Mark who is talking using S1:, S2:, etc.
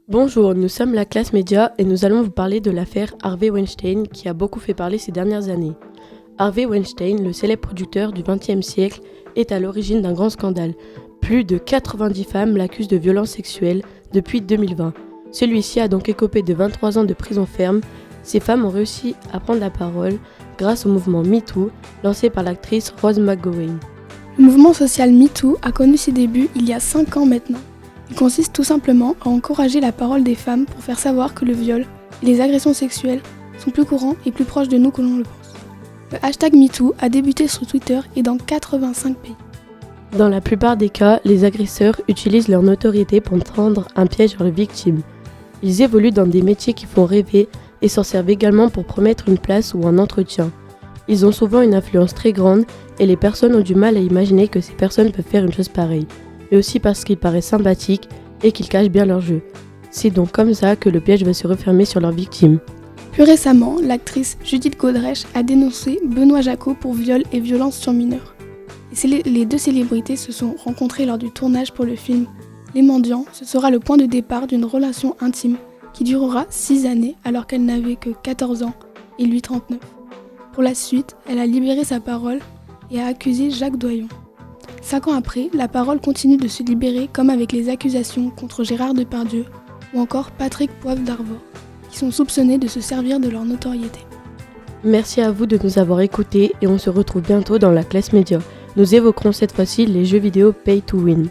S1: Bonjour, nous sommes la classe média et nous allons vous parler de l'affaire Harvey Weinstein qui a beaucoup fait parler ces dernières années. Harvey Weinstein, le célèbre producteur du XXe siècle, est à l'origine d'un grand scandale. Plus de 90 femmes l'accusent de violences sexuelles depuis 2020. Celui-ci a donc écopé de 23 ans de prison ferme. Ces femmes ont réussi à prendre la parole grâce au mouvement MeToo lancé par l'actrice Rose McGowan.
S2: Le mouvement social MeToo a connu ses débuts il y a 5 ans maintenant. Il consiste tout simplement à encourager la parole des femmes pour faire savoir que le viol et les agressions sexuelles sont plus courants et plus proches de nous que l'on le pense. Le hashtag MeToo a débuté sur Twitter et dans 85 pays.
S1: Dans la plupart des cas, les agresseurs utilisent leur notoriété pour tendre un piège vers les victimes. Ils évoluent dans des métiers qui font rêver et s'en servent également pour promettre une place ou un entretien. Ils ont souvent une influence très grande et les personnes ont du mal à imaginer que ces personnes peuvent faire une chose pareille, mais aussi parce qu'ils paraissent sympathiques et qu'ils cachent bien leur jeu. C'est donc comme ça que le piège va se refermer sur leurs victimes.
S2: Plus récemment, l'actrice Judith Godrèche a dénoncé Benoît Jacot pour viol et violence sur mineurs. Les deux célébrités se sont rencontrées lors du tournage pour le film Les Mendiants. Ce sera le point de départ d'une relation intime qui durera 6 années alors qu'elle n'avait que 14 ans et lui 39. Pour la suite, elle a libéré sa parole et a accusé Jacques Doyon. 5 ans après, la parole continue de se libérer comme avec les accusations contre Gérard Depardieu ou encore Patrick Poivre d'Arvor, qui sont soupçonnés de se servir de leur notoriété.
S1: Merci à vous de nous avoir écoutés et on se retrouve bientôt dans la classe média. Nous évoquerons cette fois-ci les jeux vidéo Pay to Win.